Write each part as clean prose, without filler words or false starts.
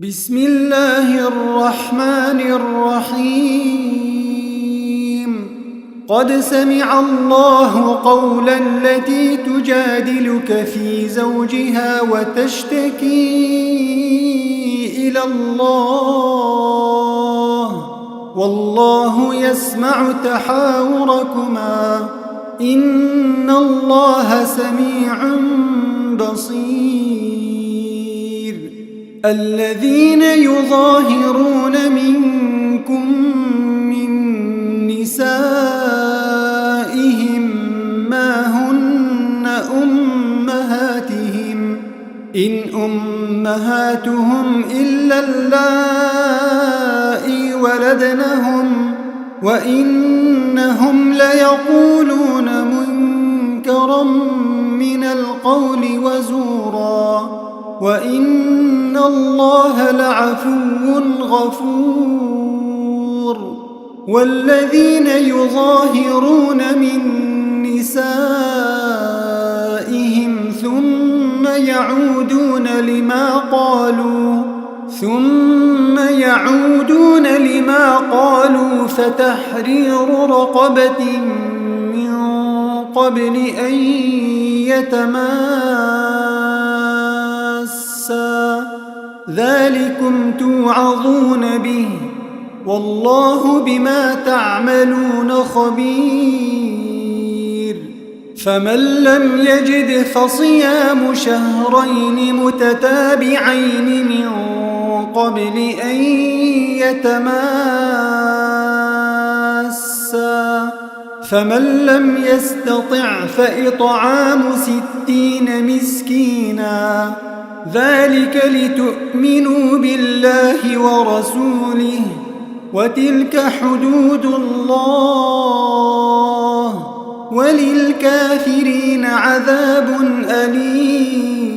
بسم الله الرحمن الرحيم قد سمع الله قول التي تجادلك في زوجها وتشتكي إلى الله والله يسمع تحاوركما إن الله سميع بصير. الذين يظاهرون منكم من نسائهم ما هن أمهاتهم إن أمهاتهم إلا اللائي ولدنهم وإنهم ليقولون منكرا من القول وزورا وإن الله لعفو غفور. والذين يظاهرون من نسائهم ثم يعودون لما قالوا فتحرير رقبة من قبل أن يتماسا ذلكم توعظون به والله بما تعملون خبير. فمن لم يجد فصيام شهرين متتابعين من قبل أن يتماسا فمن لم يستطع فإطعام 60 مسكينا ذلك لتؤمنوا بالله ورسوله وتلك حدود الله وللكافرين عذاب أليم.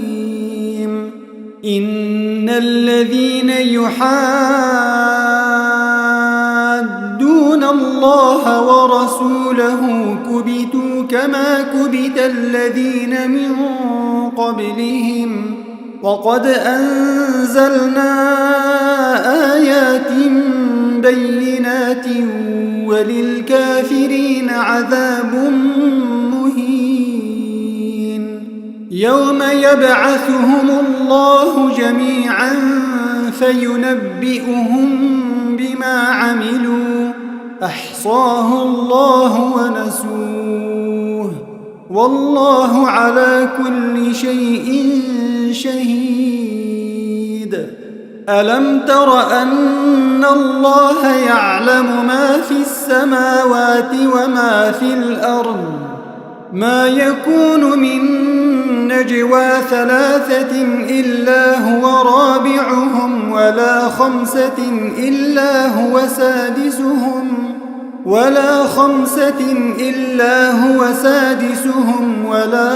إن الذين يحادون الله ورسوله كبتوا كما كبت الذين من قبلهم وقد أنزلنا آيات بينات وللكافرين عذاب مهين. يوم يبعثهم الله جميعا فينبئهم بما عملوا أحصاه الله ونسوه والله على كل شيء شهيد. ألم تر أن الله يعلم ما في السماوات وما في الأرض ما يكون من نجوى 3 إلا هو رابعهم ولا 5 إلا هو سادسهم ولا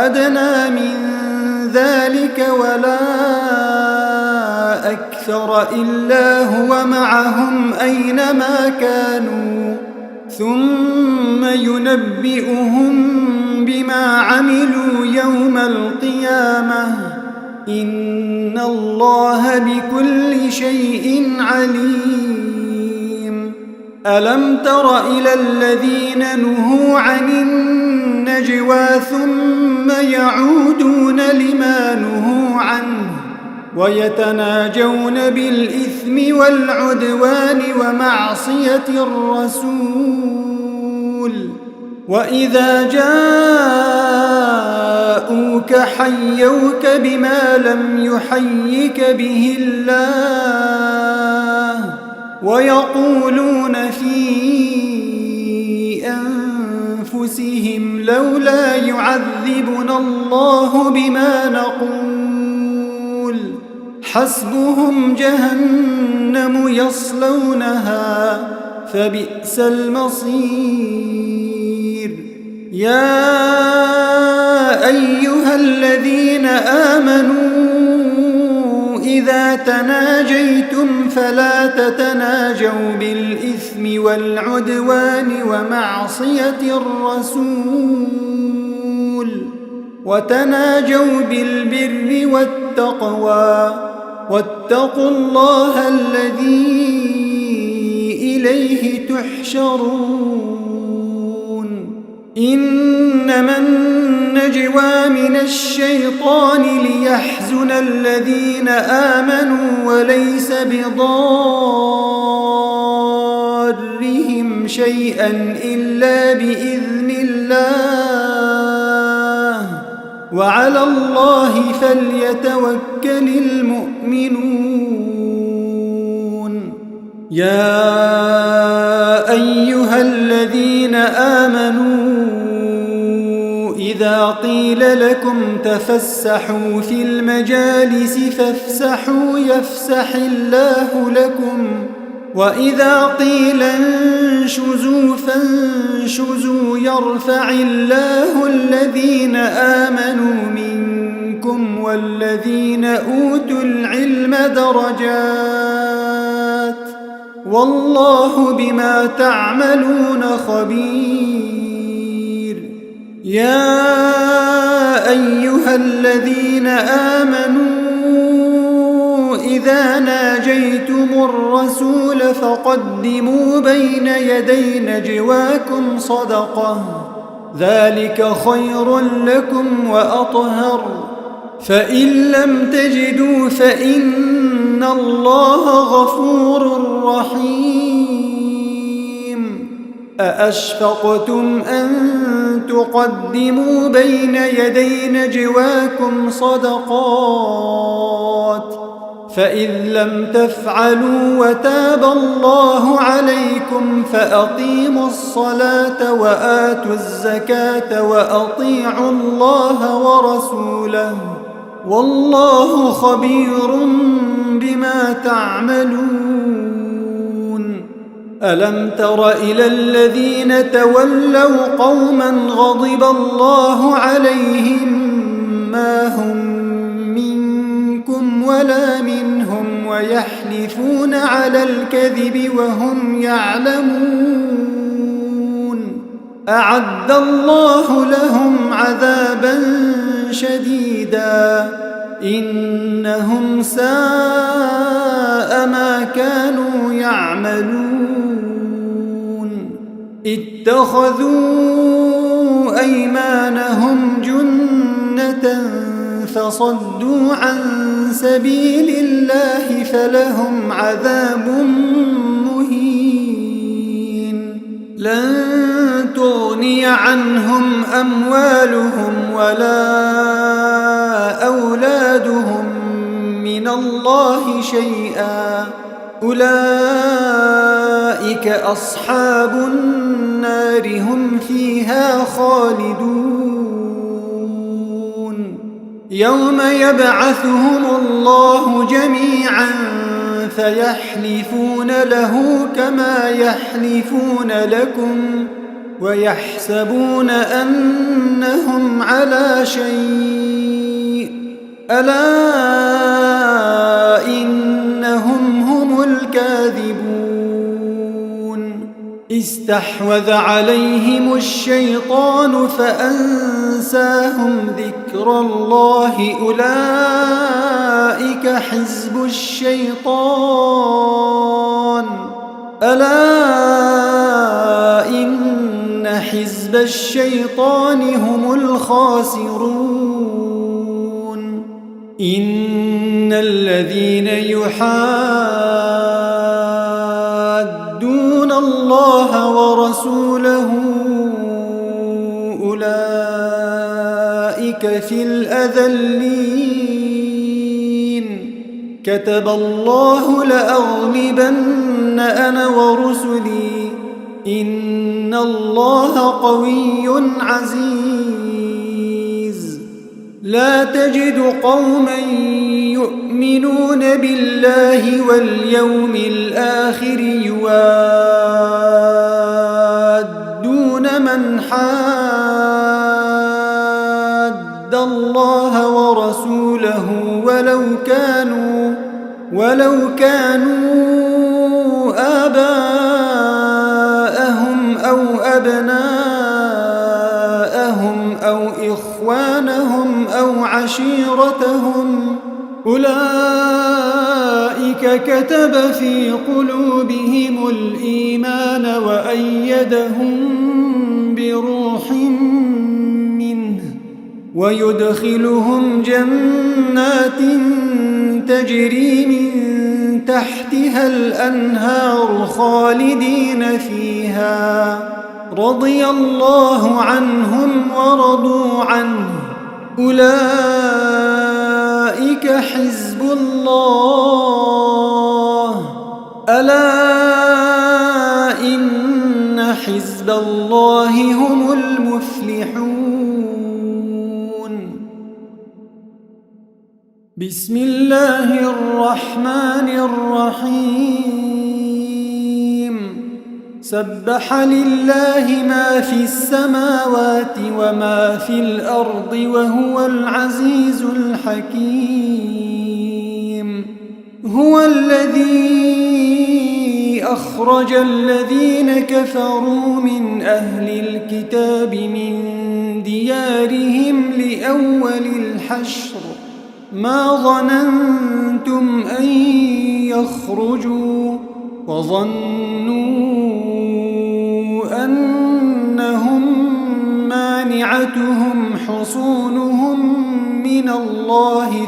أدنى من ذلك ولا أكثر إلا هو معهم أينما كانوا ثم ينبئهم بما عملوا يوم القيامة إن الله بكل شيء عليم. ألم تر إلى الذين نهوا عن النجوى ثم يعودون لما نهوا عنه ويتناجون بالإثم والعدوان ومعصية الرسول وإذا جاءوك حيوك بما لم يحيك به الله ويقولون في أنفسهم لولا يعذبنا الله بما نقول حسبهم جهنم يصلونها فبئس المصير. يا أيها الذين آمنوا إذا تناجيتم فلا تتناجوا بالإثم والعدوان ومعصية الرسول وتناجوا بالبر والتقوى واتقوا الله الذي إليه تحشرون إنما النجوى من الشيطان ليحزن الذين آمنوا وليس بضارهم شيئا إلا بإذن الله وعلى الله فليتوكل المؤمنون يا أيها الذين آمنوا إذا قيل لكم تفسحوا في المجالس فافسحوا يفسح الله لكم وإذا قيل انشزوا فانشزوا يرفع الله الذين آمنوا منكم والذين أوتوا العلم درجات والله بما تعملون خبير يا أيها الذين آمنوا إذا ناجيتم الرسول فقدموا بين يدي نجواكم صدقة ذلك خير لكم وأطهر فإن لم تجدوا فإن الله غفور رحيم أأشفقتم أن تقدموا بين يدي نجواكم صدقات فإذ لم تفعلوا وتاب الله عليكم فأقيموا الصلاة وآتوا الزكاة وأطيعوا الله ورسوله والله خبير بما تعملون ألم تر إلى الذين تولوا قوما غضب الله عليهم ما هم منكم ولا منهم ويحلفون على الكذب وهم يعلمون أعد الله لهم عذابا شديدا إنهم ساء ما كانوا يعملون اتخذوا أيمانهم جنة فصدوا عن سبيل الله فلهم عذاب مهين لن تغني عنهم أموالهم ولا أولادهم من الله شيئا أولئك أصحاب النار هم فيها خالدون يوم يبعثهم الله جميعا فيحلفون له كما يحلفون لكم ويحسبون أنهم على شيء ألا إنهم هم الكاذبون استحوذ عليهم الشيطان فأنساهم ذكر الله أولئك حزب الشيطان ألا إن حزب الشيطان هم الخاسرون إن الذين يحادون الله ورسوله أولئك في الأذلين كتب الله لأغلبن أنا ورسلي إن الله قوي عزيز لا تجد قوما يؤمنون بالله واليوم الآخر يوادون من حاد الله ورسوله ولو كانوا آباءهم أو أبناءهم أو إخوانهم عشيرتهم أولئك كتب في قلوبهم الإيمان وأيدهم بروح منه ويدخلهم جنات تجري من تحتها الأنهار خالدين فيها رضي الله عنهم ورضوا عنه أولئك حزب الله ألا إن حزب الله هم المفلحون بسم الله الرحمن الرحيم سبح لله ما في السماوات وما في الأرض وهو العزيز الحكيم هو الذي أخرج الذين كفروا من أهل الكتاب من ديارهم لأول الحشر ما ظننتم أن يخرجوا وظنوا أنهم مانعتهم حصونهم من الله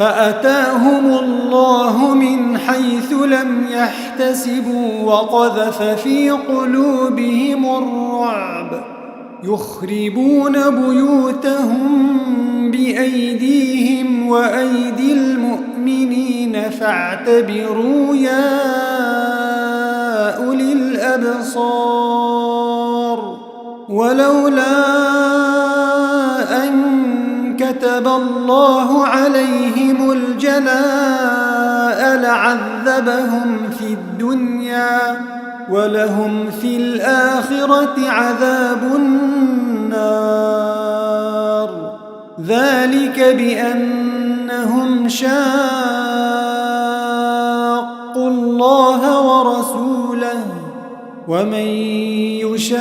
فأتاهم الله من حيث لم يحتسبوا وقذف في قلوبهم الرعب يخربون بيوتهم بأيديهم وأيدي المؤمنين فاعتبروا يا أولي الأبصار ولولا أن كتب الله عليهم الجلاء لعذبهم في الدنيا ولهم في الآخرة عذاب النار ذلك بأنهم شاقوا الله ورسوله ومن يشاق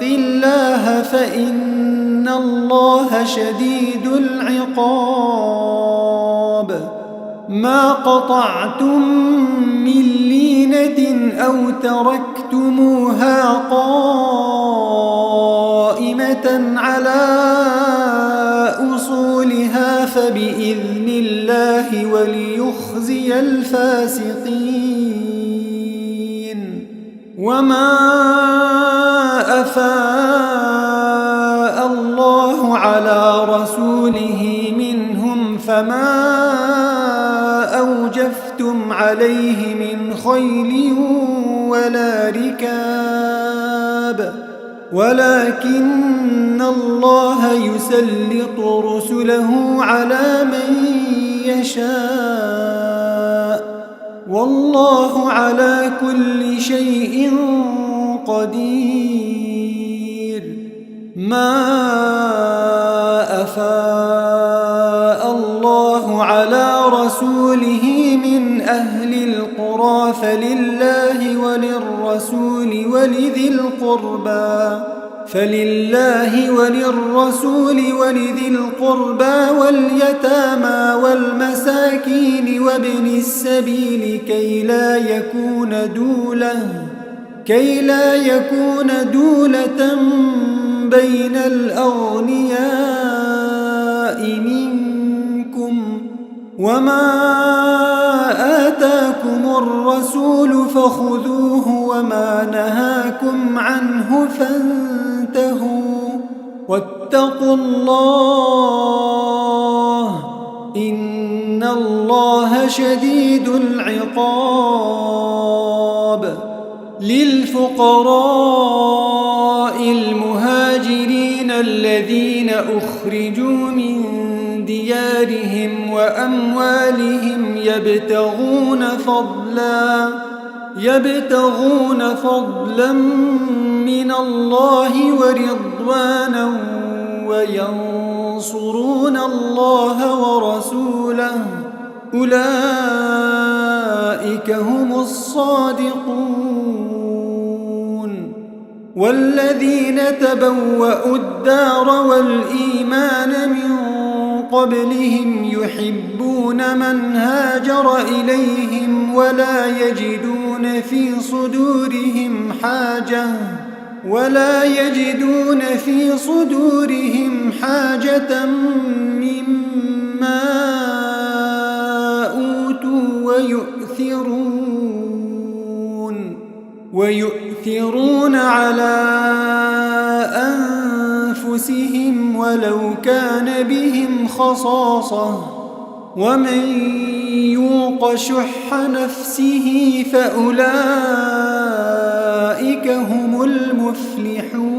الله فإن الله شديد العقاب ما قطعتم من لينة أو تركتموها قائمة على أصولها فبإذن الله وليخزي الفاسقين وما أفاء الله على رسوله منهم فما أوجفتم عليه من خيل ولا ركاب ولكن الله يسلط رسله على من يشاء والله على كل شيء قدير ما أفاء الله على رسوله من أهل القرى فلله وللرسول ولذي القربى واليتامى والمساكين وابن السبيل كي لا يكون دولة بين الأغنياء منكم وما آتاكم الرسول فخذوه وما نهاكم عنه فانتهوا واتقوا الله إن الله شديد العقاب للفقراء المهاجرين الذين أخرجوا من ديارهم وأموالهم يبتغون فضلا من الله ورضوانا وينصرون الله ورسوله أولئك هم الصادقون والذين تبوأوا الدار والإيمان من قبلهم يحبون من هاجر إليهم ولا يجدون في صدورهم حاجة مما أوتوا ويؤثرون على أنفسهم ولو كان بهم خصاصة ومن يوق شح نفسه فأولئك هم المفلحون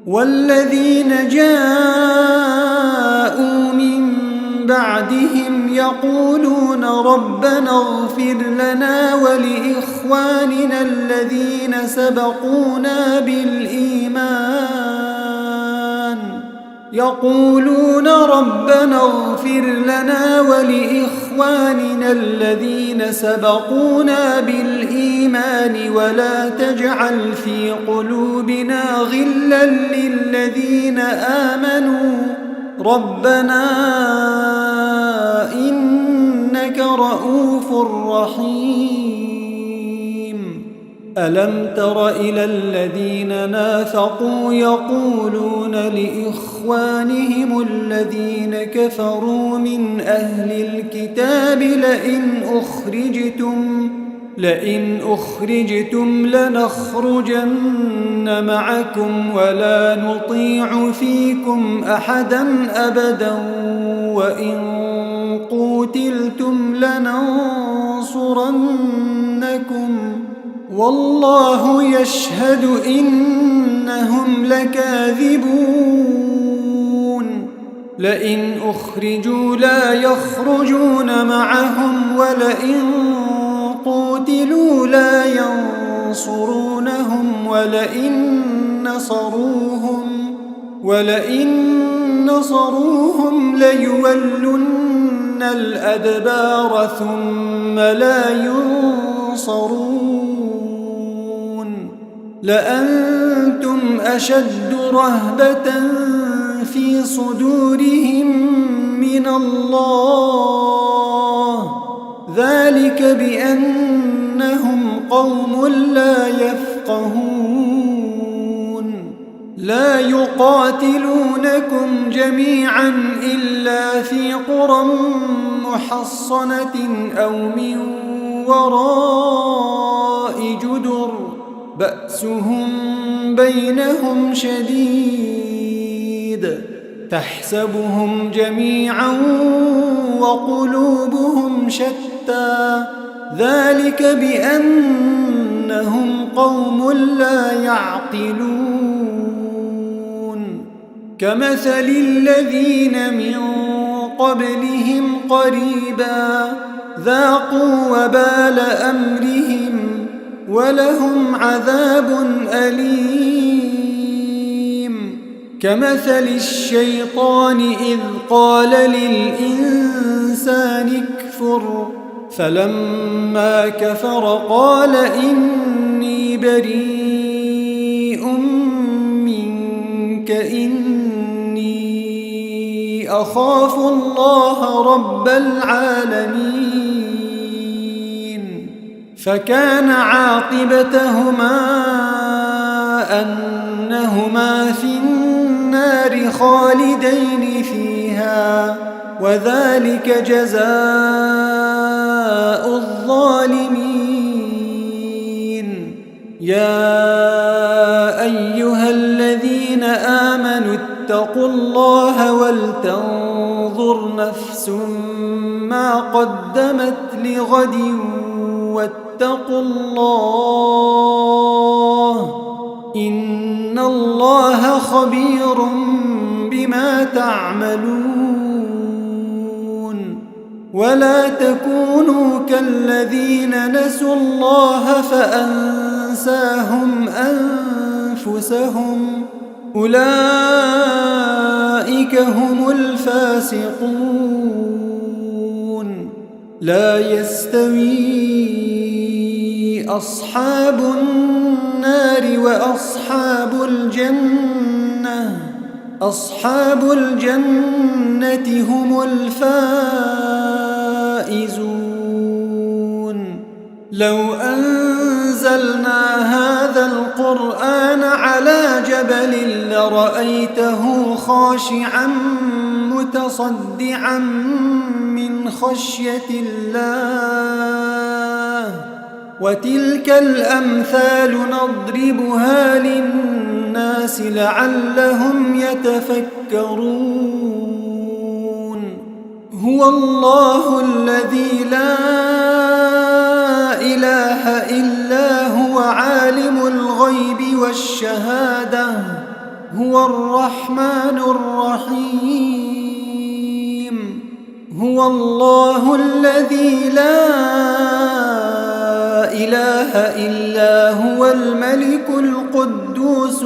والذين جاءوا من بعدهم يقولون ربنا اغفر لنا ولإخواننا الذين سبقونا بالإيمان ولا تجعل في قلوبنا غلا للذين آمنوا ربنا إنك رؤوف رحيم. ألم تر إلى الذين نافقوا يقولون لإخوانهم الذين كفروا من أهل الكتاب لئن أخرجتم لنخرجن معكم ولا نطيع فيكم أحدا أبدا وإن قوتلتم لننصرنكم والله يشهد إنهم لكاذبون. لئن أخرجوا لا يخرجون معهم ولئن قوتلوا لا ينصرونهم ولئن نصروهم ليولن الأدبار ثم لا ينصرون. لأنتم أشد رهبة في صدورهم من الله ذلك بأنهم قوم لا يفقهون. لا يقاتلونكم جميعا إلا في قرى محصنة أو من وراء جدر بأسهم بينهم شديد تحسبهم جميعا وقلوبهم شتى ذلك بأنهم قوم لا يعقلون. كمثل الذين من قبلهم قريبا ذاقوا وبال أمرهم ولهم عذاب أليم. كمثل الشيطان إذ قال للإنسان اكفر فلما كفر قال إني بريء منك إني أخاف الله رب العالمين. فكان عاقبتهما أنهما في النار خالدين فيها وذلك جزاء الظالمين. يا أيها الذين آمنوا اتقوا الله ولتنظر نفس ما قدمت لغد واتقوا الله إن الله خبير بما تعملون. ولا تكونوا كالذين نسوا الله فأنساهم أنفسهم أولئك هم الفاسقون. لا يستوي أصحاب النار أصحاب الجنة هم الفائزون. لو أنزلنا هذا القرآن على جبل لرأيته خاشعا متصدعا من خشية الله. وتلك الأمثال نضربها للناس لعلهم يتفكرون. هو الله الذي لا إله إلا هو عالم الغيب والشهادة هو الرحمن الرحيم. هو الله الذي لا إله إلا هو الملك القدوس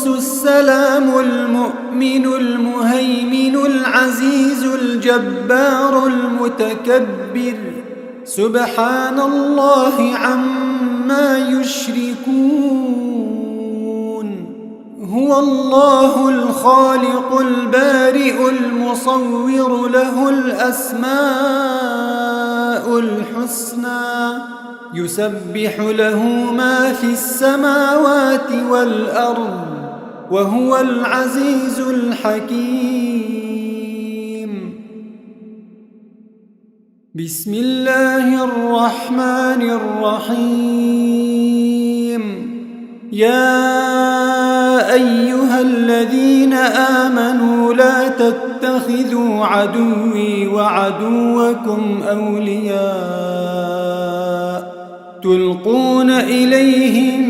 السلام المؤمن المهيمن العزيز الجبار المتكبر. سبحان الله عما يشركون. هو الله الخالق البارئ المصور له الأسماء الحسنى يسبح له ما في السماوات والأرض وهو العزيز الحكيم. بسم الله الرحمن الرحيم. يا أيها الذين آمنوا لا تتخذوا عدوي وعدوكم أولياء تلقون إليهم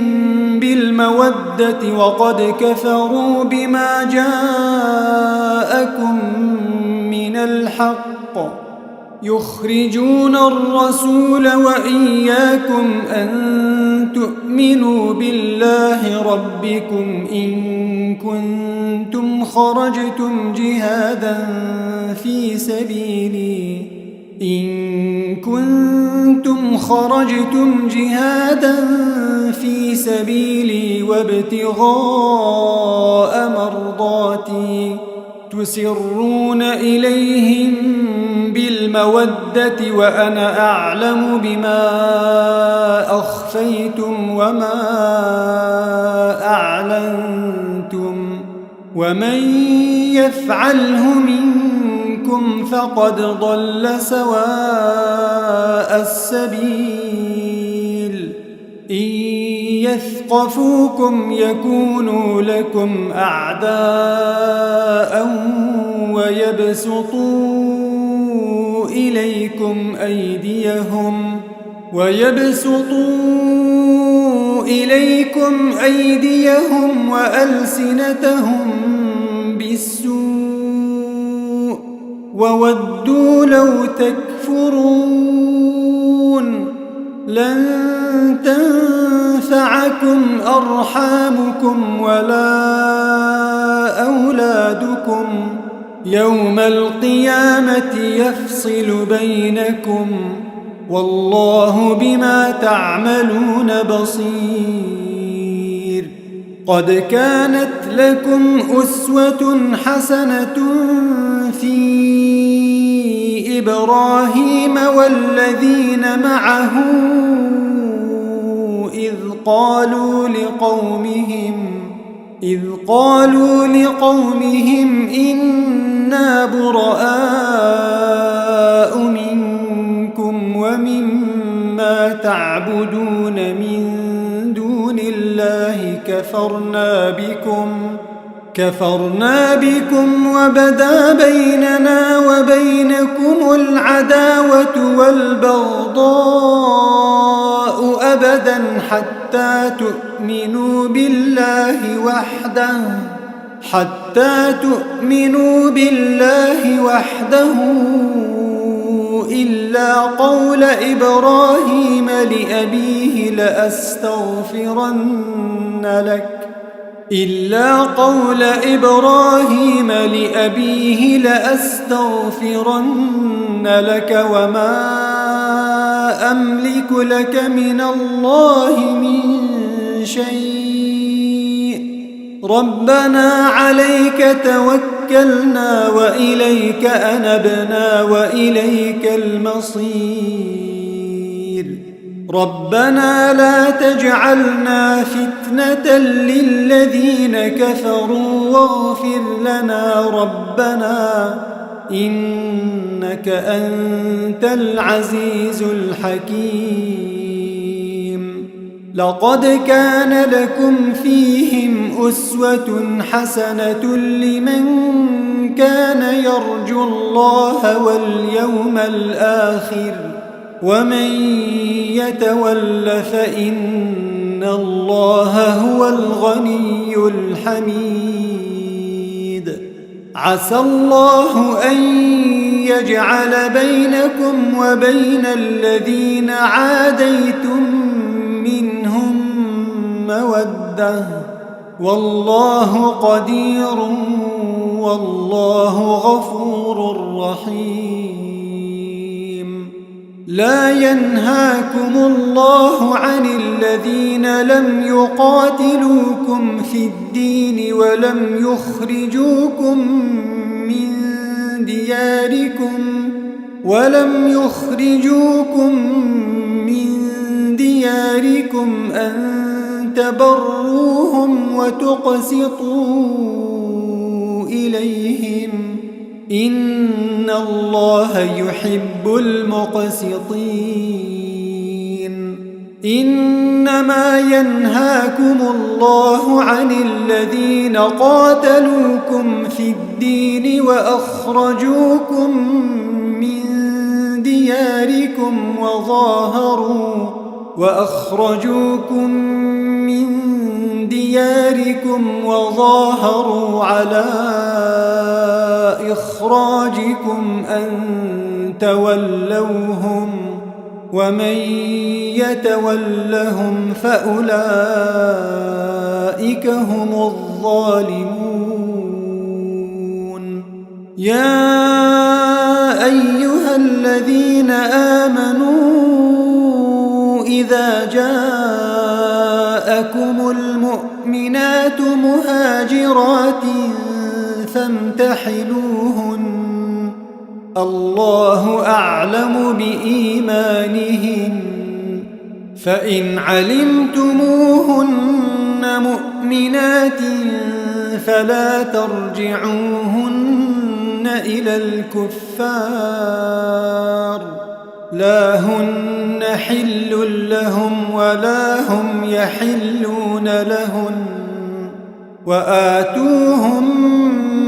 بالمودة وقد كفروا بما جاءكم من الحق يخرجون الرسول وإياكم أن تؤمنوا بالله ربكم إن كنتم خرجتم جهادا في سبيلي وابتغاء مرضاتي تسرون إليهم بالمودة وأنا أعلم بما أخفيتم وما أعلنتم ومن يفعله منكم فقد ضل سواء السبيل. إن يثقفوكم يكونوا لكم أعداء ويبسطوا إليكم أيديهم وألسنتهم بالسوء وودوا لو تكفرون. لن تنفعكم أرحامكم ولا أولادكم يوم القيامة يفصل بينكم والله بما تعملون بصير. قد كانت لكم أسوة حسنة في إبراهيم والذين معه إذ قالوا لقومهم إنا براء منكم ومما تعبدون من دون الله كفرنا بكم وبدا بيننا وبينكم العداوة والبغضاء أبدا حتى تؤمنوا بالله وحده إلا قول إبراهيم لأبيه لأستغفرن لك إلا قول إبراهيم لأبيه لأستغفرن لك وما أملك لك من الله من شيء ربنا عليك توكلنا وإليك أنبنا وإليك المصير ربنا لا تجعلنا فتنة للذين كفروا واغفر لنا ربنا إنك أنت العزيز الحكيم لقد كان لكم فيهم أسوة حسنة لمن كان يرجو الله واليوم الآخر ومن يتول فإن الله هو الغني الحميد عسى الله أن يجعل بينكم وبين الذين عاديتم منهم مودة والله قدير والله غفور رحيم لا ينهاكم الله عن الذين لم يقاتلوكم في الدين ولم يخرجوكم من دياركم أن تبروهم وتقسطوا إليهم إن الله يحب المقسطين إنما ينهاكم الله عن الذين قاتلوكم في الدين وأخرجوكم من دياركم وظاهروا على إخراجكم أن تولوهم ومن يتولهم فأولئك هم الظالمون يا أيها الذين آمنوا إذا جاءكم المؤمنات مهاجرات فامتحنوهن الله أعلم بإيمانهن فإن علمتموهن مؤمنات فلا ترجعوهن إلى الكفار لا هن حل لهم ولا هم يحلون لهن وآتوهم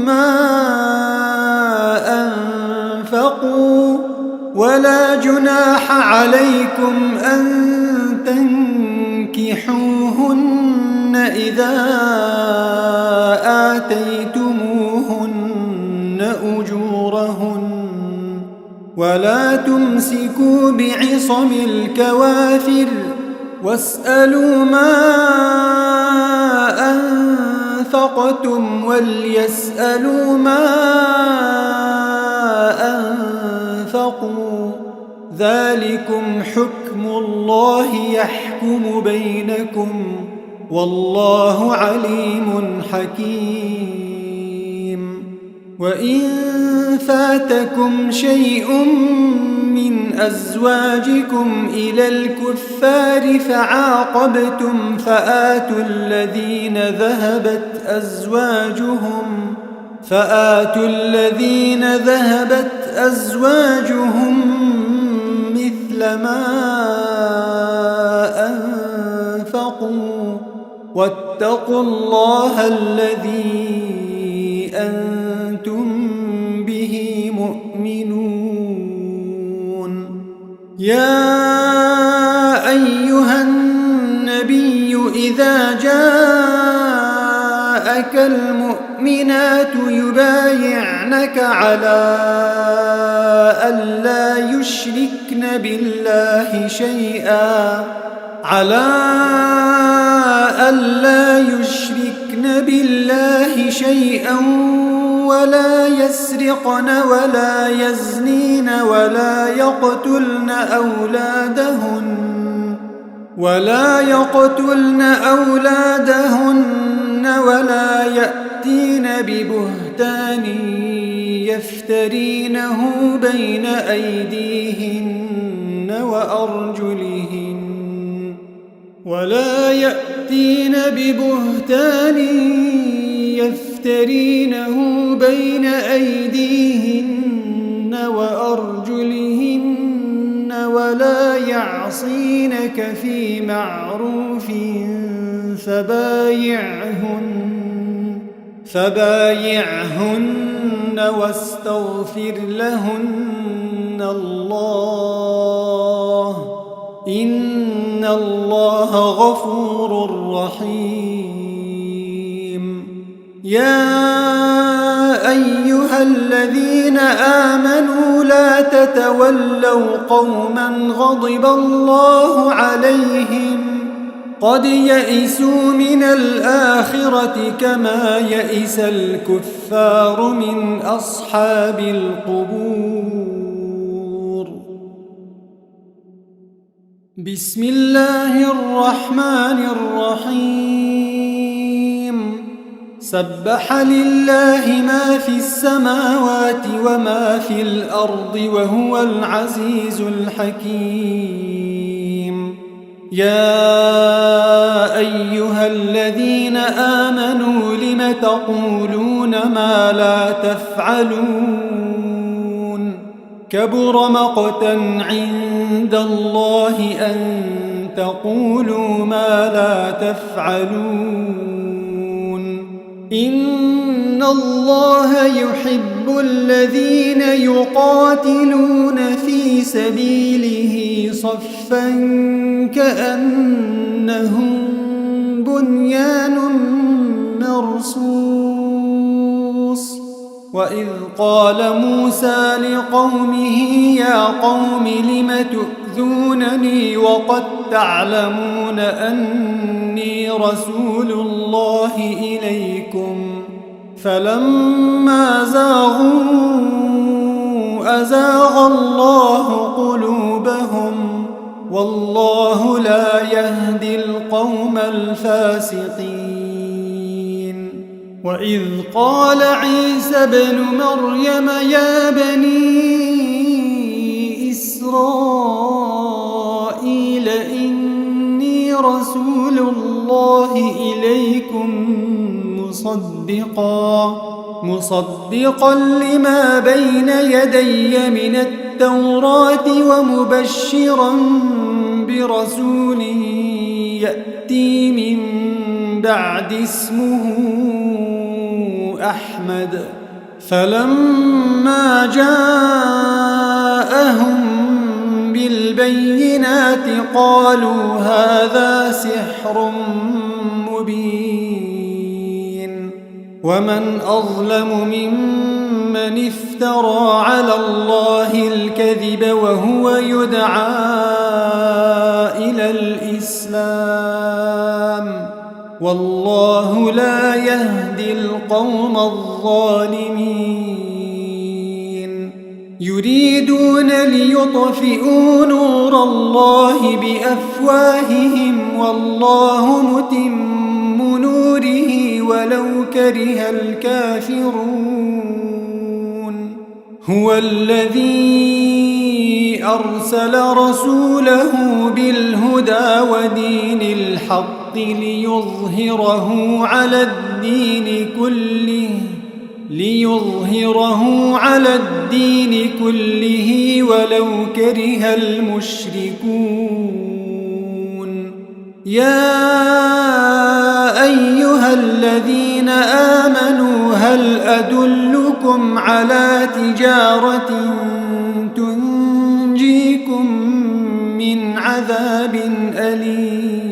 ما أنفقوا ولا جناح عليكم أن تنكحوهن إذا آتيتموهن أجورهن ولا تمسكوا بعصم الكوافر واسألوا ما أنفقتم وليسألوا ما أنفقوا ذلكم حكم الله يحكم بينكم والله عليم حكيم وإن فاتكم شيء من أزواجكم إلى الكفار فعاقبتم فآتوا الذين ذهبت أزواجهم مثل ما أنفقوا واتقوا الله الذي أنتم به مؤمنون يا أيها النبي إذا جاءك المؤمنات يبايعنك على ألا يشركن بالله شيئا ولا يسرقن ولا يزنين ولا يقتلن أولادهن ولا يأتين ببهتان يفترينه بين أيديهن وأرجلهن ولا يعصينك في معروف فبايعهن واستغفر لهن الله إن الله غفور رحيم. يا أيها الذين آمنوا لا تتولوا قوما غضب الله عليهم قد يئسوا من الآخرة كما يئس الكفار من أصحاب القبور. بسم الله الرحمن الرحيم. سبح لله ما في السماوات وما في الأرض وهو العزيز الحكيم. يا أيها الذين آمنوا لم تقولون ما لا تفعلون كبر مقتا عند الله أن تقولوا ما لا تفعلون إن الله يحب الذين يقاتلون في سبيله صفا كأنهم بنيان مرصوص. وإذ قال موسى لقومه يا قوم لم تؤذونني وقد تعلمون أني رسول الله إليكم فلما زاغوا أزاغ الله قلوبهم والله لا يهدي القوم الفاسقين. وإذ قال عيسى ابن مريم يا بني إسرائيل إني رسول الله إليكم مصدقا لما بين يدي من التوراة ومبشرا برسول يأتي من بعد اسمه أحمد. فلما جاءهم بالبينات قالوا هذا سحر مبين. ومن أظلم ممن افترى على الله الكذب وهو يدعى إلى الإسلام والله لا يهدي القوم الظالمين. يريدون ليطفئوا نور الله بأفواههم والله متم نوره ولو كره الكافرون. هو الذي أرسل رسوله بالهدى ودين الحق ليظهره على الدين كله ولو كره المشركون. يا أيها الذين آمنوا هل أدلكم على تجارة تنجيكم من عذاب أليم؟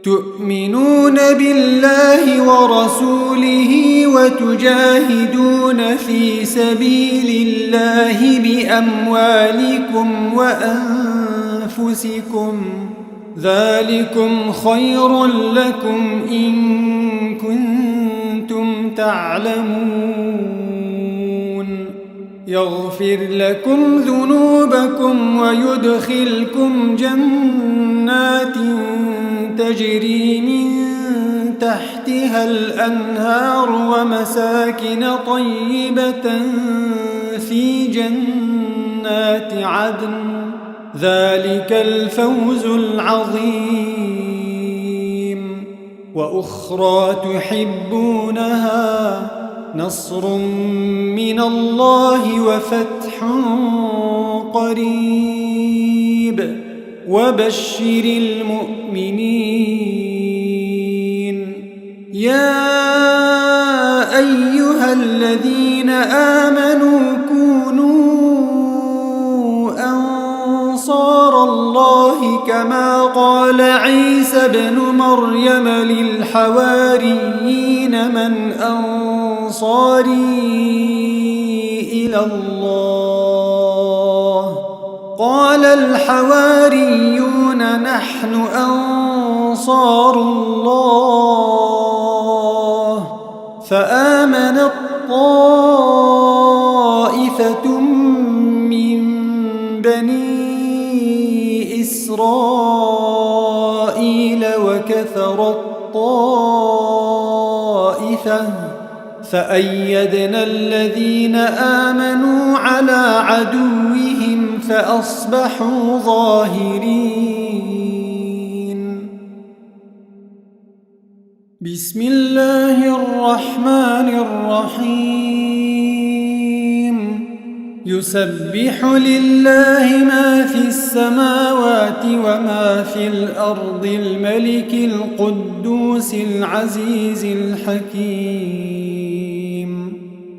تؤمنون بالله ورسوله وتجاهدون في سبيل الله بأموالكم وأنفسكم ذلكم خير لكم إن كنتم تعلمون يغفر لكم ذنوبكم ويدخلكم جنات تجري من تحتها الأنهار ومساكن طيبة في جنات عدن ذلك الفوز العظيم وأخرى تحبونها نصر من الله وفتح قريب وبشر المؤمنين يا أيها الذين آمنوا كونوا أنصار الله كما قال عيسى ابن مريم للحواريين من أنصاري إلى الله قال الحواريون نحن أنصار الله فآمنت طائفة من بني إسرائيل وكفرت طائفة فأيدنا الذين آمنوا على عدوهم فأصبحوا ظاهرين بسم الله الرحمن الرحيم يسبح لله ما في السماوات وما في الأرض الملك القدوس العزيز الحكيم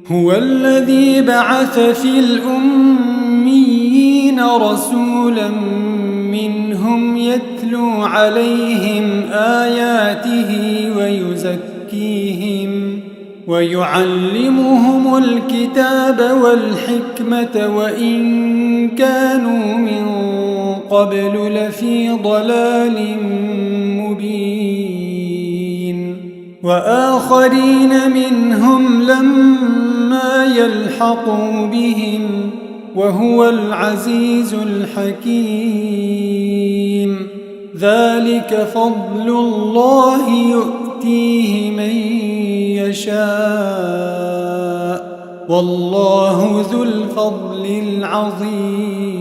هو الذي بعث في الأميين رسولا منهم يتلو عليهم آياته ويزكيهم ويعلمهم الكتاب والحكمة وإن كانوا من قبل لفي ضلال مبين وآخرين منهم لما يلحقوا بهم وهو العزيز الحكيم ذلك فضل الله يؤتيه من يشاء والله ذو الفضل العظيم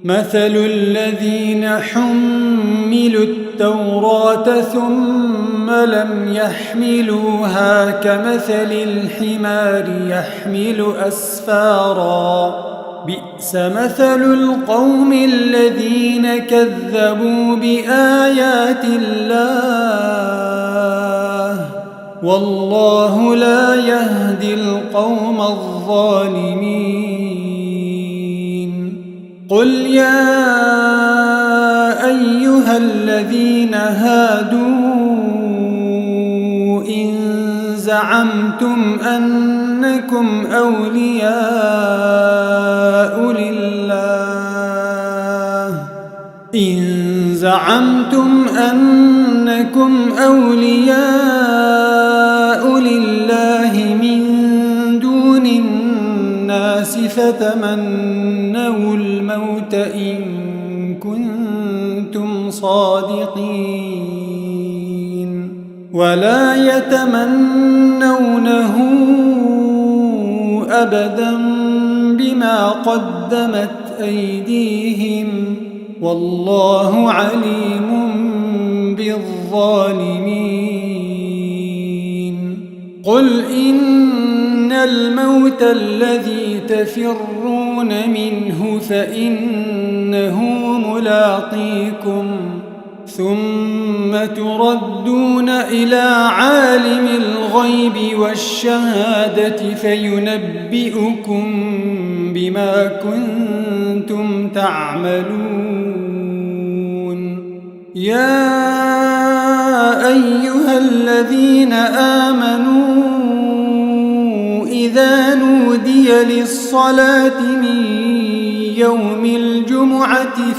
مثل الذين حملوا التوراة ثم لم يحملوها كمثل الحمار يحمل أسفارا بئس مثل القوم الذين كذبوا بآيات الله والله لا يهدي القوم الظالمين قل يا أيها الذين هادوا إن زعمتم أنكم أولياء لله من دون الناس فتمنوا الموت إن كنتم صادقين ولا يتمنونه أبدا بما قدمت أيديهم والله عليم بالظالمين قل إن الموت الذي تفرون منه فإنه ملاقيكم ثم تردون إلى عالم الغيب والشهادة فينبئكم بما كنتم تعملون يا أيها الذين آمنوا إذا نودي للصلاة من يوم الجمعة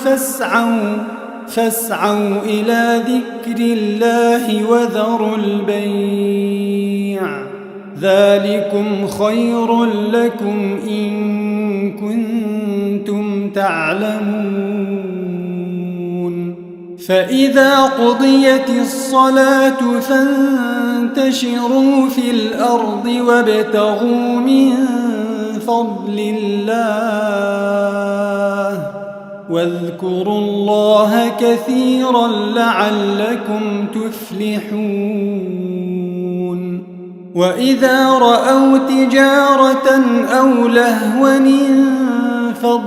فاسعوا إلى ذكر الله وذروا البيع ذلكم خير لكم إن كنتم تعلمون فإذا قضيت الصلاة فانتشروا في الأرض وابتغوا من فضل الله واذكروا الله كثيرا لعلكم تفلحون وإذا رأوا تجارة أو لهوا انفضوا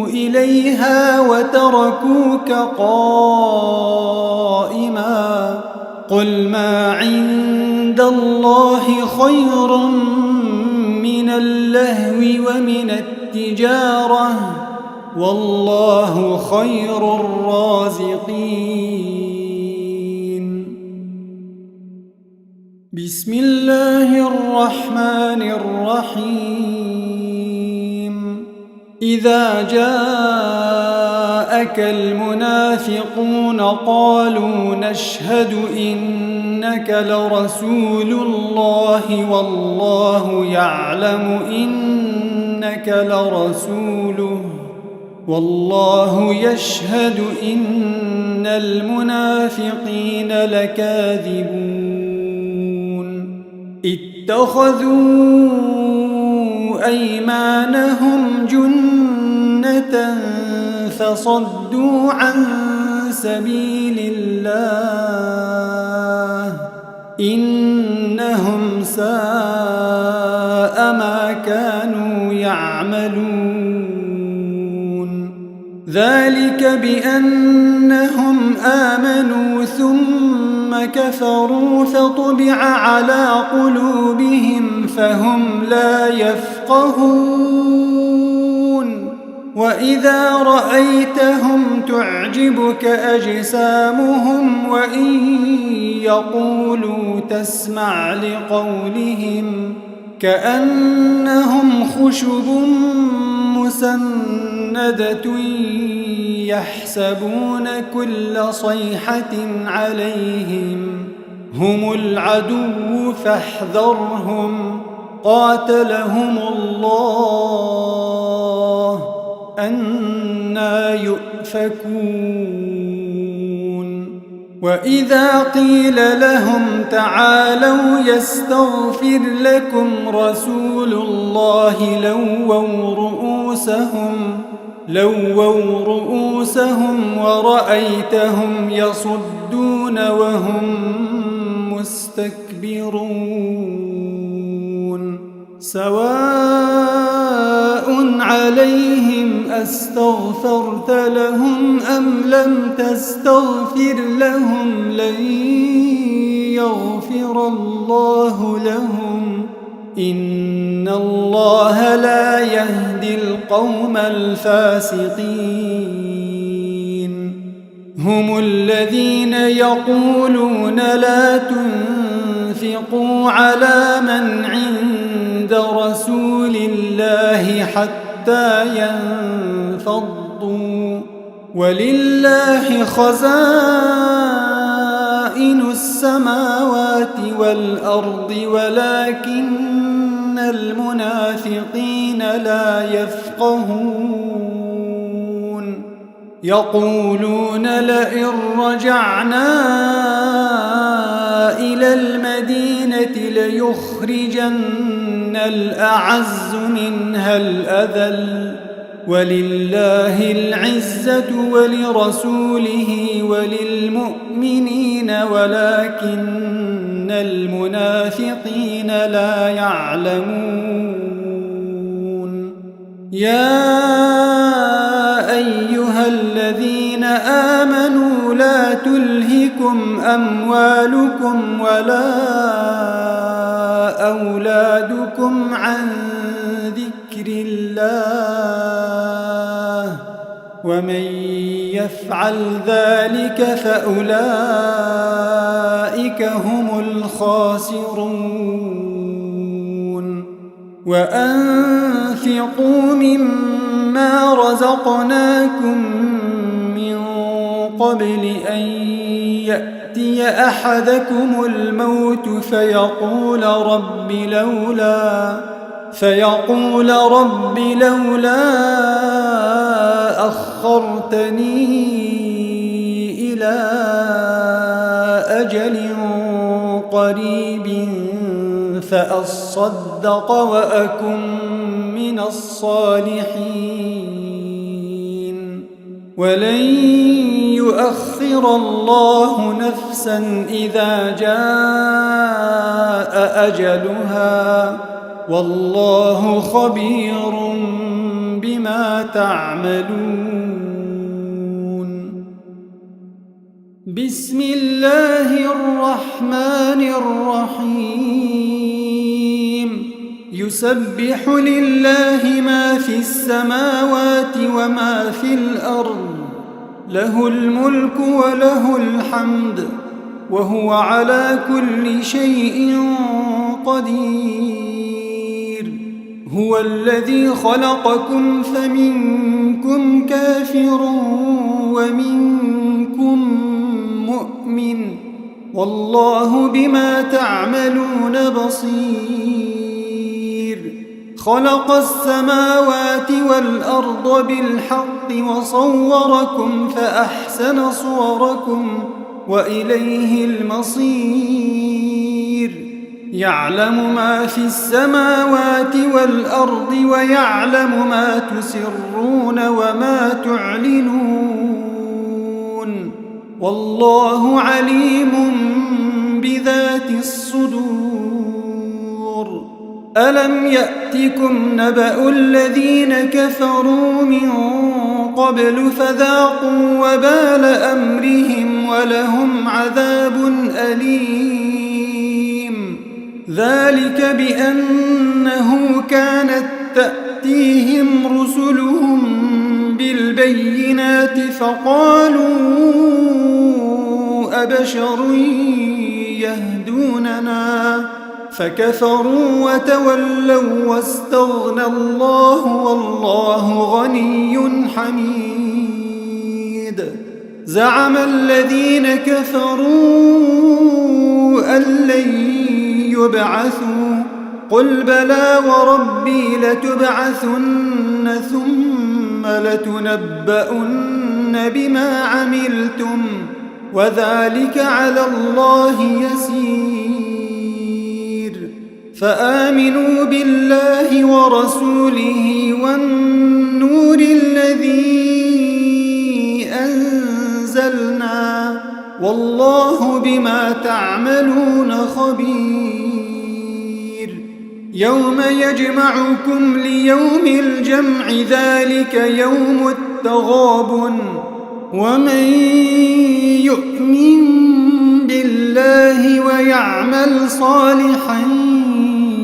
إليها وتركوك قائما قل ما عند الله خير من اللهو ومن التجارة والله خير الرازقين بسم الله الرحمن الرحيم إذا جاءك المنافقون قالوا نشهد إنك لرسول الله والله يعلم إنك لرسوله والله يشهد إن المنافقين لكاذبون اتخذوا أيمانهم جنة فصدوا عن سبيل الله إنهم ساء ما كانوا يعملون ذلك بأنهم آمنوا ثم كفروا فطبع على قلوبهم فهم لا يفقهون وإذا رأيتهم تعجبك أجسامهم وإن يقولوا تسمع لقولهم كأنهم خشب مسندة يحسبون كل صيحة عليهم هم العدو فاحذرهم قاتلهم الله أنى يؤفكون وإذا قيل لهم تعالوا يستغفر لكم رسول الله لووا رؤوسهم ورأيتهم يصدون وهم مستكبرون سواء عليهم أستغفرت لهم أم لم تستغفر لهم لن يغفر الله لهم إن الله لا يهدي القوم الفاسقين هم الذين يقولون لا تنفقوا على من عند رسول الله حتى ينفضوا ولله خزائن السماوات والأرض ولكن المنافقين لا يفقهون يقولون لئن رجعنا إلى المدينة ليخرجن الأعز منها الأذل ولله العزة ولرسوله وللمؤمنين ولكن المنافقين لا يعلمون يا أيها الذين آمنوا لا تلهكم أموالكم ولا أولادكم عن ذكر الله ومن يفعل ذلك فأولئك هم الخاسرون وأنفقوا مما رزقناكم من قبل أن يأتي أحدكم الموت فيقول رب لولا أخرتني إلى أجل قريب فأصدق وأكن من الصالحين ولن يؤخر الله نفسا إذا جاء أجلها والله خبير بما تعملون. بسم الله الرحمن الرحيم. يسبح لله ما في السماوات وما في الأرض له الملك وله الحمد وهو على كل شيء قدير. هو الذي خلقكم فمنكم كافر ومنكم مؤمن والله بما تعملون بصير. خلق السماوات والأرض بالحق وصوركم فأحسن صوركم وإليه المصير. يعلم ما في السماوات والأرض ويعلم ما تسرون وما تعلنون والله عليم بذات الصدور. ألم يأتكم نبأ الذين كفروا من قبل فذاقوا وبال أمرهم ولهم عذاب أليم. ذلك بأنه كانت تأتيهم رسلهم بالبينات فقالوا أبشر يهدوننا فكفروا وتولوا واستغنى الله والله غني حميد. زعم الذين كفروا أن لن يبعثوا قل بلى وربي لتبعثن ثم لتنبؤن بما عملتم وذلك على الله يسير. فآمنوا بالله ورسوله والنور الذي أنزلنا والله بما تعملون خبير. يوم يجمعكم ليوم الجمع ذلك يوم التغابن ومن يؤمن بالله ويعمل صالحا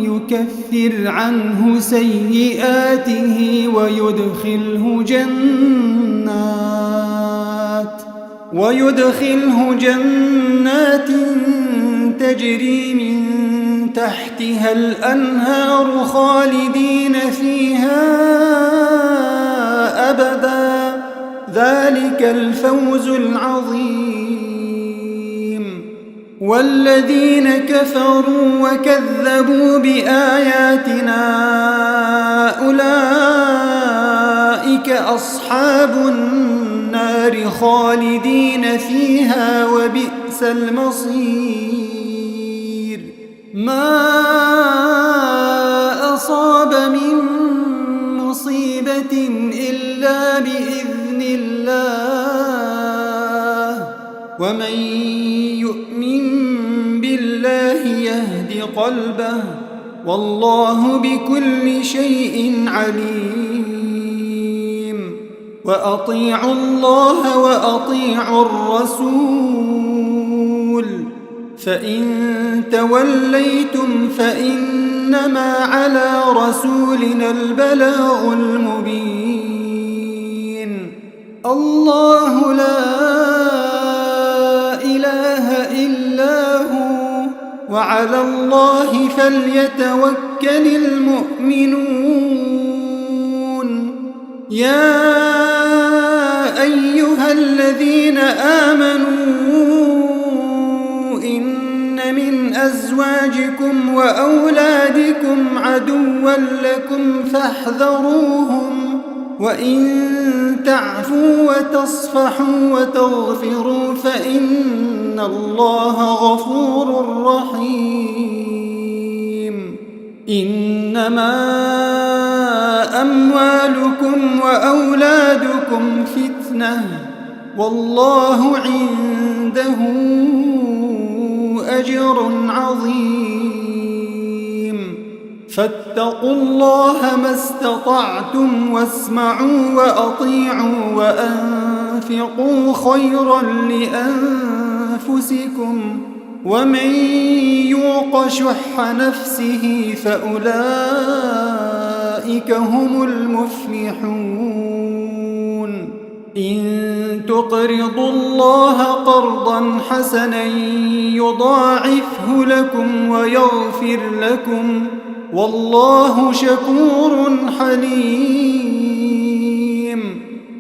يكفر عنه سيئاته ويدخله جنات تجري من تحتها الأنهار خالدين فيها أبدا ذلك الفوز العظيم. والذين كفروا وكذبوا بآياتنا أولئك أصحاب النار خالدين فيها وبئس المصير. ما أصاب من مصيبة إلا بإذن الله ومن يؤمن بالله يهد قلبه والله بكل شيء عليم. وأطيعوا الله وأطيعوا الرسول فإن توليتم فإنما على رسولنا البلاغ المبين. الله لا إله إلا هو وعلى الله فليتوكل المؤمنون. يا أيها الذين آمنوا إن من أزواجكم وأولادكم عدوا لكم فاحذروهم، وإن تعفوا وتصفحوا وتغفروا فإن الله غفور رحيم. إنما أموالكم وأولادكم فتنة، والله عنده أجر عظيم. فاتقوا الله ما استطعتم واسمعوا وأطيعوا وأنفقوا خيرا لأنفسكم، ومن يوق شح نفسه فأولئك هم المفلحون. إن تقرضوا الله قرضا حسنا يضاعفه لكم ويغفر لكم، والله شكور حليم.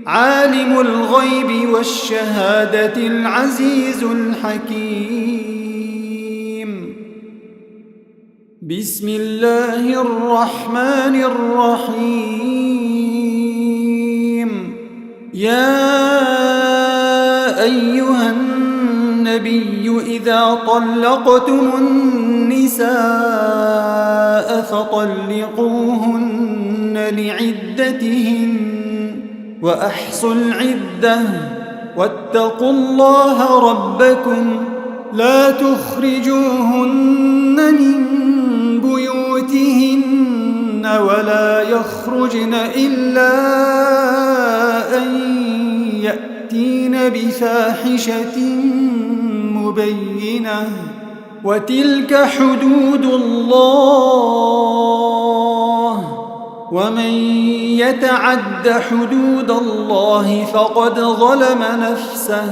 عالم الغيب والشهادة العزيز الحكيم. بسم الله الرحمن الرحيم. يا أيها النبي إذا طلقتم النساء فطلقوهن لعدتهن وأحصوا العدة، واتقوا الله ربكم لا تخرجوهن من بيوتهن ولا يخرجن إلا أن يأتين بفاحشة مبينة، وتلك حدود الله، ومن يتعد حدود الله فقد ظلم نفسه.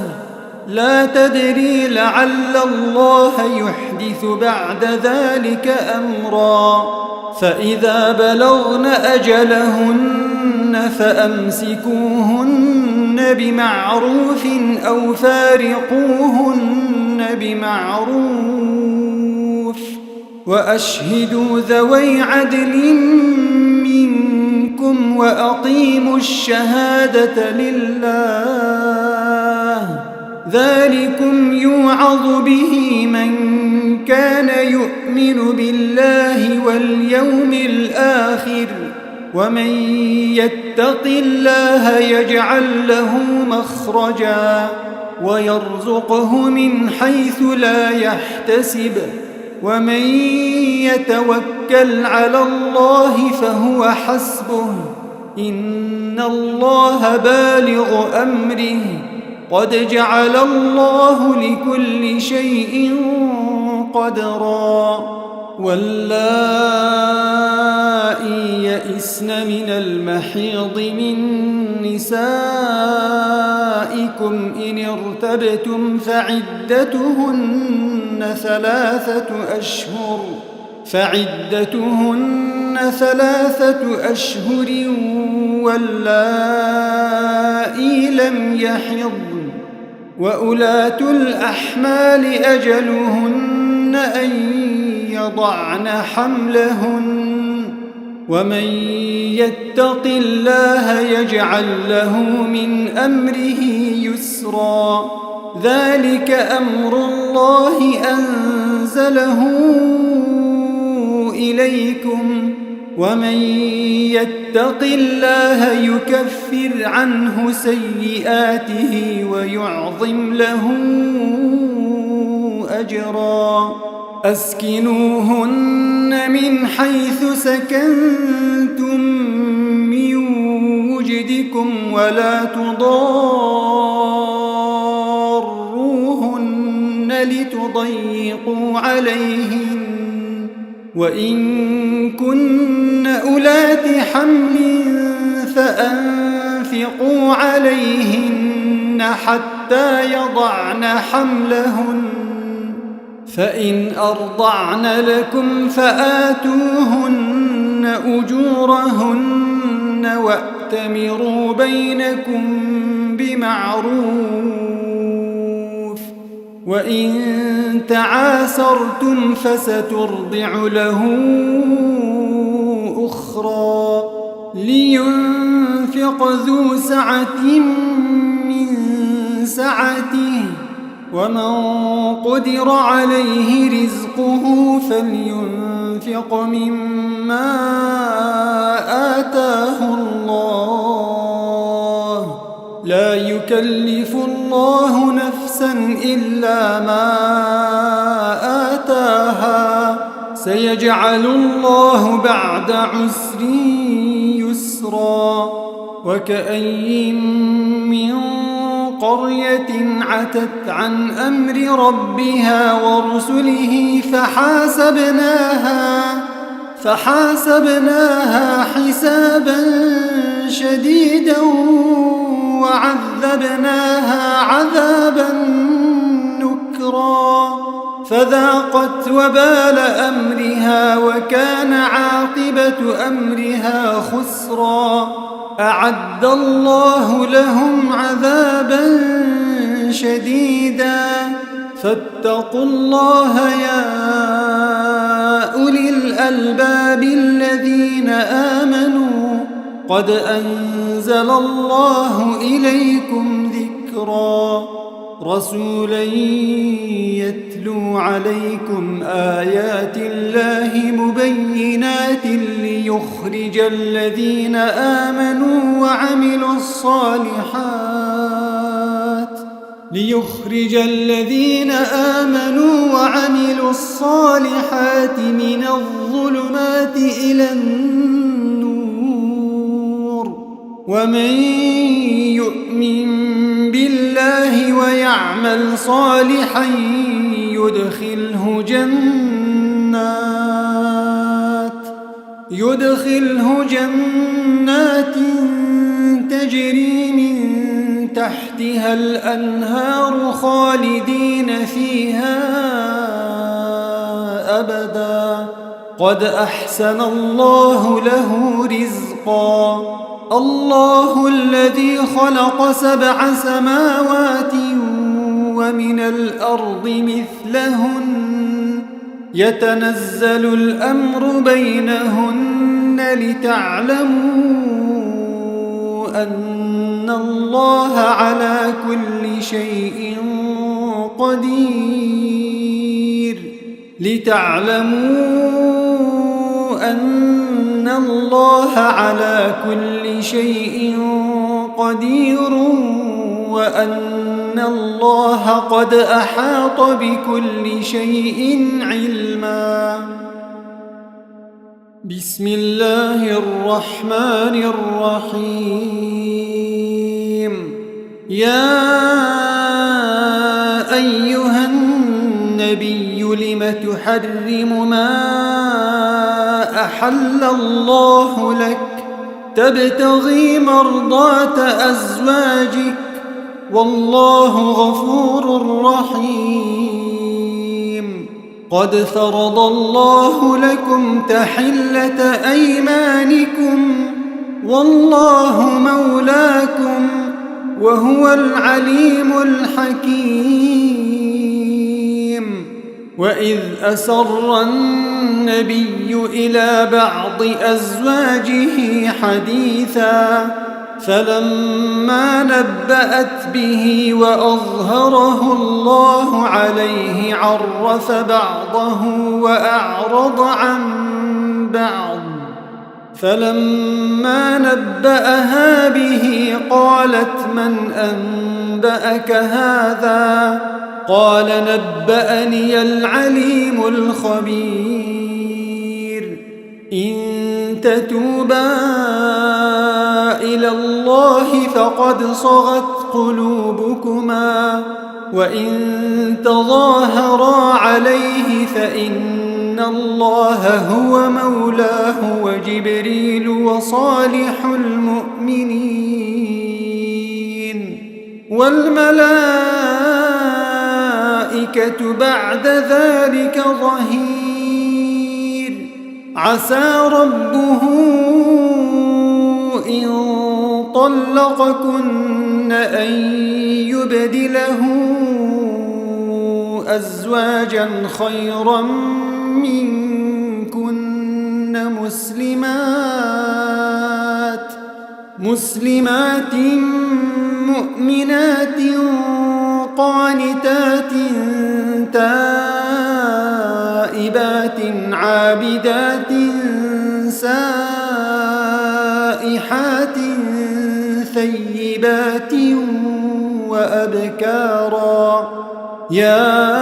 لا تدري لعل الله يحدث بعد ذلك أمرا. فإذا بلغن أجلهن فأمسكوهن بمعروف أو فارقوهن بمعروف، وأشهدوا ذوي عدل منكم وأقيموا الشهادة لله. ذلكم يوعظ به من كان يؤمن بالله واليوم الآخر، ومن يتق الله يجعل له مخرجا ويرزقه من حيث لا يحتسب، ومن يتوكل على الله فهو حسبه، إن الله بالغ أمره، قد جعل الله لكل شيء قدرا. واللائي يئسن من المحيض من نسائكم إن ارتبتم فعدتهن ثلاثة أشهر واللائي لم يحضن، وأولاة الأحمال أجلهن أن يضعن حملهن، ومن يتق الله يجعل له من أمره يسرا. ذلك أمر الله أنزله إليكم، ومن يتق الله يكفر عنه سيئاته ويعظم له أجرا. أسكنوهن من حيث سكنتم من وجدكم ولا تضاروهن لتضيقوا عليهن، وإن كن أولات حمل فأنفقوا عليهن حتى يضعن حملهن، فإن أرضعن لكم فآتوهن أجورهن وأتمروا بينكم بمعروف وإن تعاسرتم فسترضع له أخرى لينفق ذو سعة من سعته ومن قدر عليه رزقه فلينفق مما آتاه الله لا يكلف الله نفسا إلا ما آتاها سيجعل الله بعد عسر يسرا وكأي من قرية عتت عن أمر ربها ورسله فحاسبناها حسابا شديدا وعذبناها عذابا نكرا فذاقت وبال أمرها وكان عاقبة أمرها خسرا أعد الله لهم عذابا شديدا فاتقوا الله يا أولي الألباب الذين آمنوا قد أنزل الله إليكم ذكرا رسولا يتلو عليكم آيات الله مبينات ليخرج الذين آمنوا وعملوا الصالحات من الظلمات إلى النور ومن يؤمن بالله ويعمل صالحا يدخله جنات تجري من تحتها الأنهار خالدين فيها أبدا قد أحسن الله له رزقا الله الذي خلق 7 سماوات ومن الأرض مثلهن يتنزل الأمر بينهن لتعلموا أن الله على كل شيء قدير وأن الله قد أحاط بكل شيء علما بسم الله الرحمن الرحيم يا أيها النبي لم تحرم ما أحل الله لك تبتغي مرضات أزواجك والله غفور رحيم قد فرض الله لكم تحلة أيمانكم والله مولاكم وهو العليم الحكيم وإذ أسر النبي إلى بعض أزواجه حديثا فلما نبأت به وأظهره الله عليه عرف بعضه وأعرض عن بعض فلما نبأها به قالت من أنبأك هذا قال نبأني العليم الخبير إن تتوبا إلى الله فقد صغت قلوبكما وإن تظاهرا عليه فإن الله هو مولاه وجبريل وصالح المؤمنين والملائكة الملائكة بعد ذلك ظهير عسى ربه إن طلقكن أن يبدله أزواجا خيرا منكن مسلمات مؤمنات قانتات تائبات عابدات سائحات ثيبات وأبكارا يا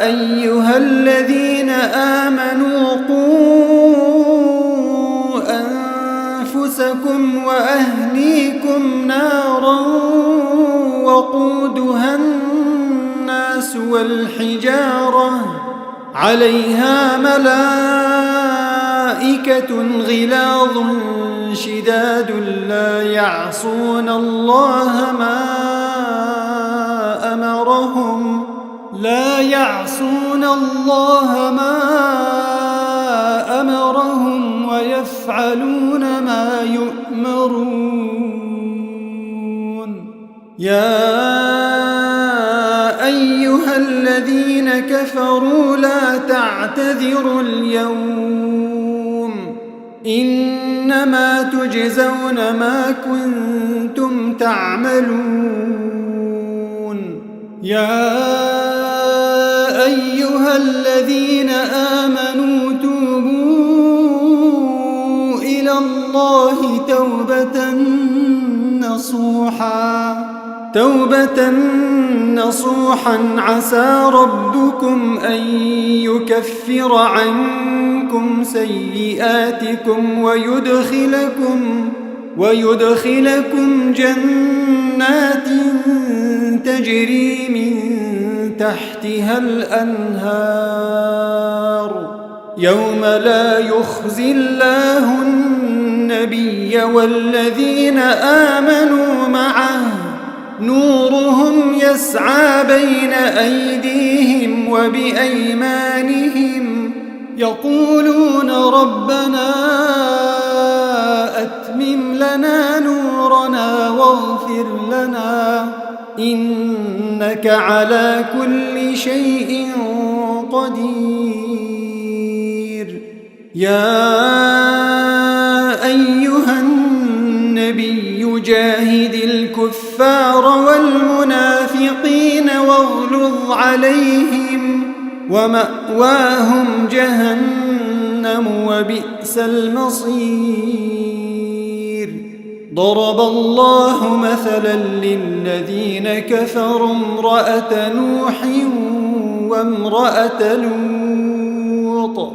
أيها الذين آمنوا قوا أنفسكم وأهليكم نارا وقودها الناس والحجارة عليها ملائكة غلاظ شداد لا يعصون الله ما أمرهم ويفعلون ما يؤمرون يا أيها الذين كفروا لا تعتذروا اليوم إنما تجزون ما كنتم تعملون يا أيها الذين آمنوا توبوا إلى الله توبة نصوحا عسى ربكم أن يكفر عنكم سيئاتكم ويدخلكم جنات تجري من تحتها الأنهار يوم لا يخزي الله النبي والذين آمنوا معه نورهم يسعى بين أيديهم وبأيمانهم يقولون ربنا أتمم لنا نورنا واغفر لنا إنك على كل شيء قدير يا أيها النبي جاهد الكفار والمنافقين واغلظ عليهم ومأواهم جهنم وبئس المصير ضرب الله مثلا للذين كفروا امرأة نوح وامرأة لوط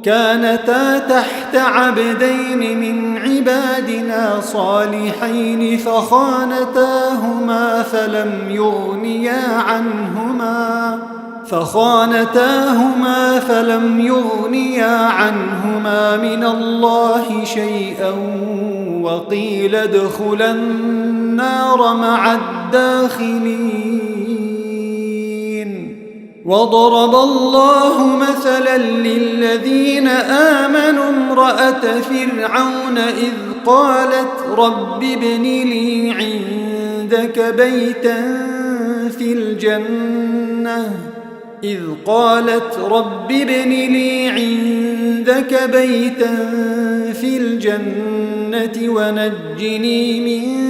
كانتا تحت عبدين من عبادنا صالحين فخانتاهما فلم يغنيا عنهما من الله شيئا وقيل ادخلا النار مع الداخلين وضرب الله مثلا للذين آمنوا امرأة فرعون إذ قالت رب ابن لي عندك بيتا في الجنة ونجني من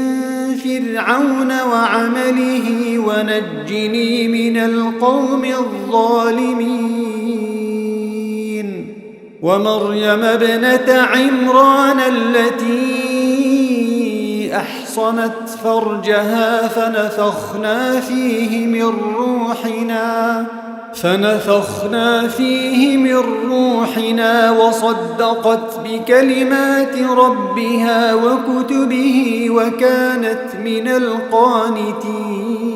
فرعون وعمله ونجني من القوم الظالمين ومريم ابنة عمران التي أحصنت فرجها فنفخنا فيه من روحنا وصدقت بكلمات ربها وكتبه وكانت من القانتين